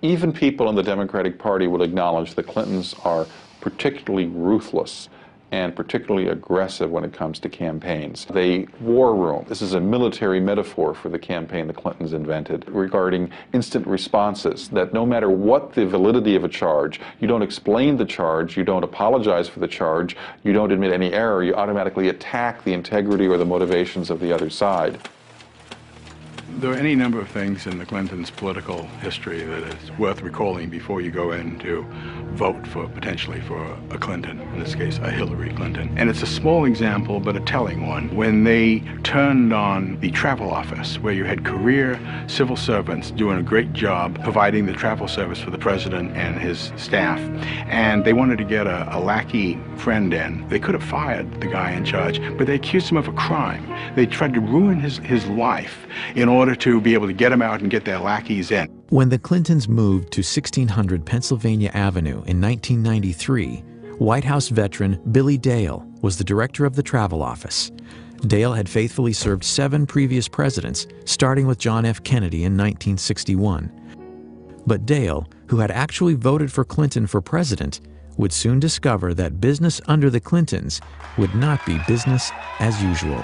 Even people in the Democratic Party will acknowledge the Clintons are particularly ruthless and particularly aggressive when it comes to campaigns. The war room, this is a military metaphor for the campaign the Clintons invented, regarding instant responses, that no matter what the validity of a charge, you don't explain the charge, you don't apologize for the charge, you don't admit any error, you automatically attack the integrity or the motivations of the other side. There are any number of things in the Clintons' political history that is worth recalling before you go in to vote for, potentially, for a Clinton, in this case, a Hillary Clinton. And it's a small example, but a telling one. When they turned on the travel office, where you had career civil servants doing a great job providing the travel service for the president and his staff, and they wanted to get a lackey friend in, they could have fired the guy in charge, but they accused him of a crime. They tried to ruin his life in order to be able to get him out and get their lackeys in. When the Clintons moved to 1600 Pennsylvania Avenue in 1993, White House veteran Billy Dale was the director of the travel office. Dale had faithfully served 7 previous presidents, starting with John F. Kennedy in 1961. But Dale, who had actually voted for Clinton for president, would soon discover that business under the Clintons would not be business as usual.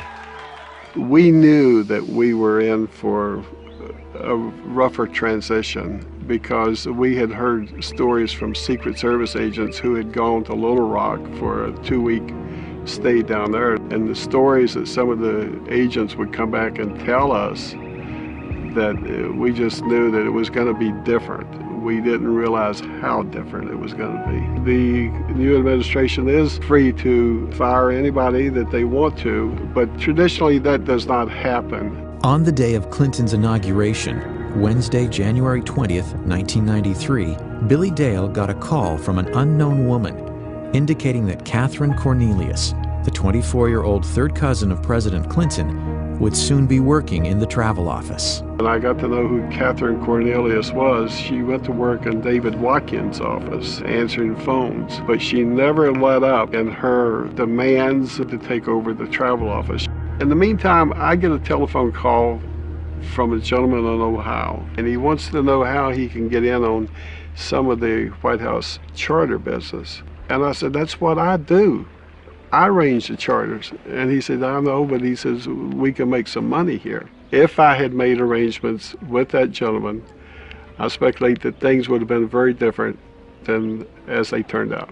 We knew that we were in for a rougher transition because we had heard stories from Secret Service agents who had gone to Little Rock for a 2-week stay down there. And the stories that some of the agents would come back and tell us, that we just knew that it was going to be different. We didn't realize how different it was going to be. The new administration is free to fire anybody that they want to, but traditionally that does not happen. On the day of Clinton's inauguration, Wednesday, January 20th, 1993, Billy Dale got a call from an unknown woman indicating that Catherine Cornelius, the 24-year-old third cousin of President Clinton, would soon be working in the travel office. When I got to know who Catherine Cornelius was, she went to work in David Watkins' office, answering phones, but she never let up in her demands to take over the travel office. In the meantime, I get a telephone call from a gentleman in Ohio, and he wants to know how he can get in on some of the White House charter business. And I said, that's what I do. I arrange the charters. And he said, I know, but he says, we can make some money here. If I had made arrangements with that gentleman, I speculate that things would have been very different than as they turned out.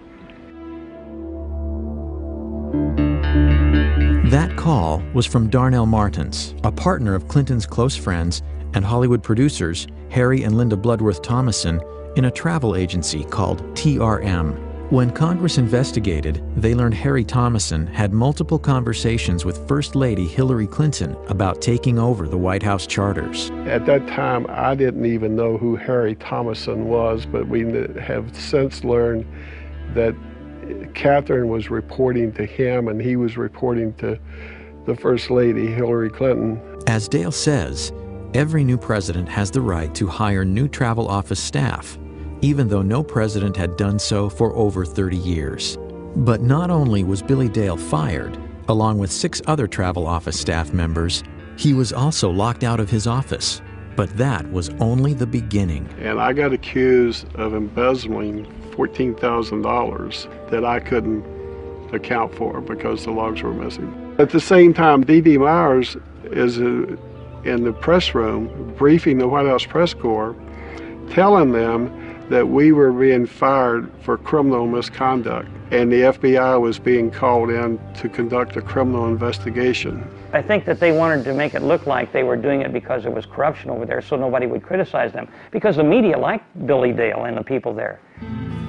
That call was from Darnell Martins, a partner of Clinton's close friends and Hollywood producers Harry and Linda Bloodworth Thomason in a travel agency called TRM. When Congress investigated, they learned Harry Thomason had multiple conversations with First Lady Hillary Clinton about taking over the White House charters. At that time, I didn't even know who Harry Thomason was, but we have since learned that Catherine was reporting to him and he was reporting to the First Lady Hillary Clinton. As Dale says, every new president has the right to hire new travel office staff, even though no president had done so for over 30 years. But not only was Billy Dale fired, along with 6 other travel office staff members, he was also locked out of his office. But that was only the beginning. And I got accused of embezzling $14,000 that I couldn't account for because the logs were missing. At the same time, D.D. Myers is in the press room briefing the White House press corps, telling them that we were being fired for criminal misconduct and the FBI was being called in to conduct a criminal investigation. I think that they wanted to make it look like they were doing it because there was corruption over there so nobody would criticize them, because the media liked Billy Dale and the people there.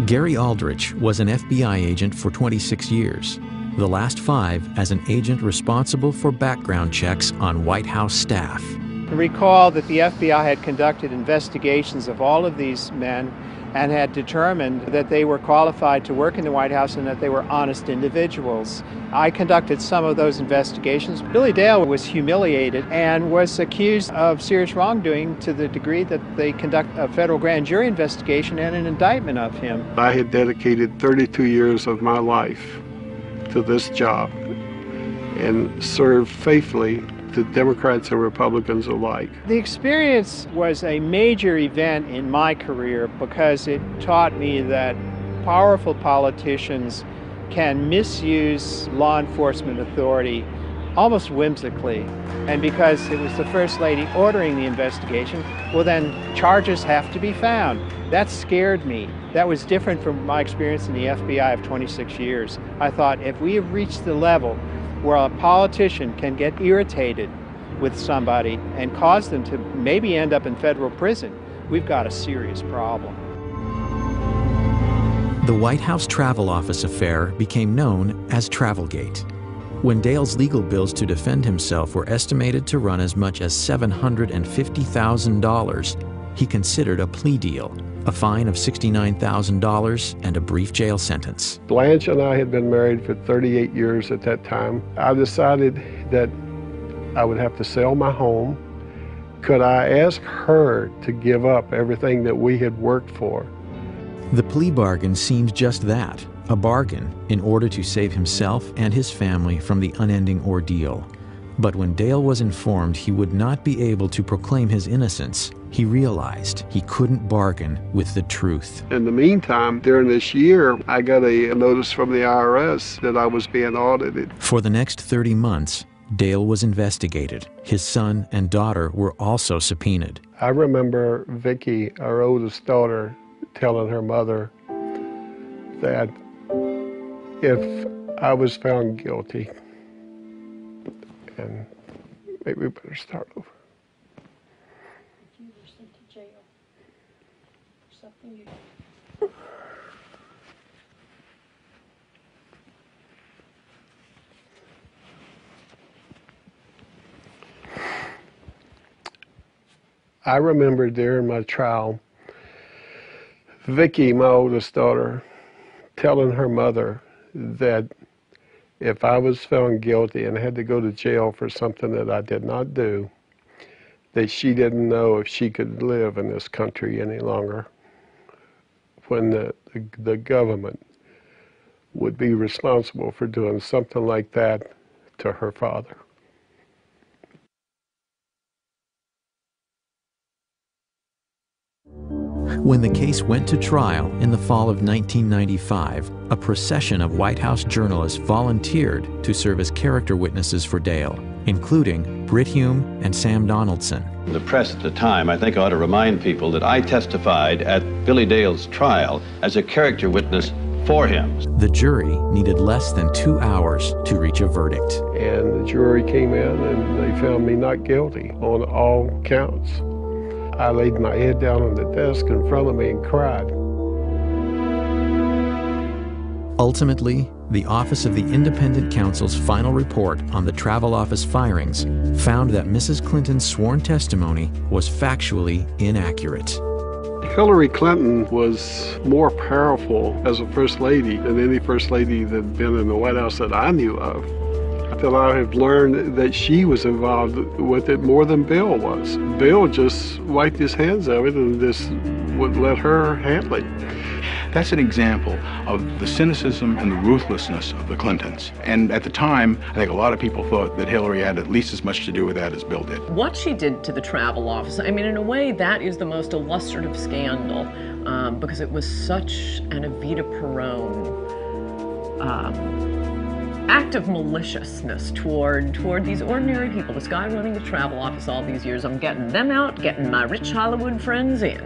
Gary Aldrich was an FBI agent for 26 years, the last 5 as an agent responsible for background checks on White House staff. Recall that the FBI had conducted investigations of all of these men and had determined that they were qualified to work in the White House and that they were honest individuals. I conducted some of those investigations. Billy Dale was humiliated and was accused of serious wrongdoing to the degree that they conduct a federal grand jury investigation and an indictment of him. I had dedicated 32 years of my life to this job and served faithfully to Democrats and Republicans alike. The experience was a major event in my career because it taught me that powerful politicians can misuse law enforcement authority almost whimsically. And because it was the First Lady ordering the investigation, well then charges have to be found. That scared me. That was different from my experience in the FBI of 26 years. I thought if we have reached the level where a politician can get irritated with somebody and cause them to maybe end up in federal prison, we've got a serious problem. The White House Travel Office affair became known as Travelgate. When Dale's legal bills to defend himself were estimated to run as much as $750,000, he considered a plea deal, a fine of $69,000, and a brief jail sentence. Blanche and I had been married for 38 years at that time. I decided that I would have to sell my home. Could I ask her to give up everything that we had worked for? The plea bargain seemed just that, a bargain in order to save himself and his family from the unending ordeal. But when Dale was informed he would not be able to proclaim his innocence, he realized he couldn't bargain with the truth. In the meantime, during this year, I got a notice from the IRS that I was being audited. For the next 30 months, Dale was investigated. His son and daughter were also subpoenaed. I remember Vicki, our oldest daughter, telling her mother that if I was found guilty, and maybe we better start over. You were sent to jail for something you did. I remember during my trial, Vicki, my oldest daughter, telling her mother that if I was found guilty and had to go to jail for something that I did not do, that she didn't know if she could live in this country any longer, when the government would be responsible for doing something like that to her father. When the case went to trial in the fall of 1995, a procession of White House journalists volunteered to serve as character witnesses for Dale, including Britt Hume and Sam Donaldson. The press at the time, I think, ought to remind people that I testified at Billy Dale's trial as a character witness for him. The jury needed less than 2 hours to reach a verdict. And the jury came in and they found me not guilty on all counts. I laid my head down on the desk in front of me and cried. Ultimately, the Office of the Independent Counsel's final report on the Travel Office firings found that Mrs. Clinton's sworn testimony was factually inaccurate. Hillary Clinton was more powerful as a first lady than any first lady that had been in the White House that I knew of. Until I have learned that she was involved with it more than Bill was. Bill just wiped his hands of it and just would let her handle it. That's an example of the cynicism and the ruthlessness of the Clintons. And at the time, I think a lot of people thought that Hillary had at least as much to do with that as Bill did. What she did to the travel office, I mean, in a way, that is the most illustrative scandal because it was such an Evita Peron act of maliciousness toward these ordinary people. This guy running the travel office all these years, I'm getting them out, getting my rich Hollywood friends in.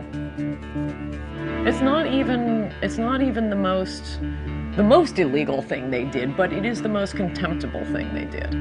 It's not even the most illegal thing they did, but it is the most contemptible thing they did.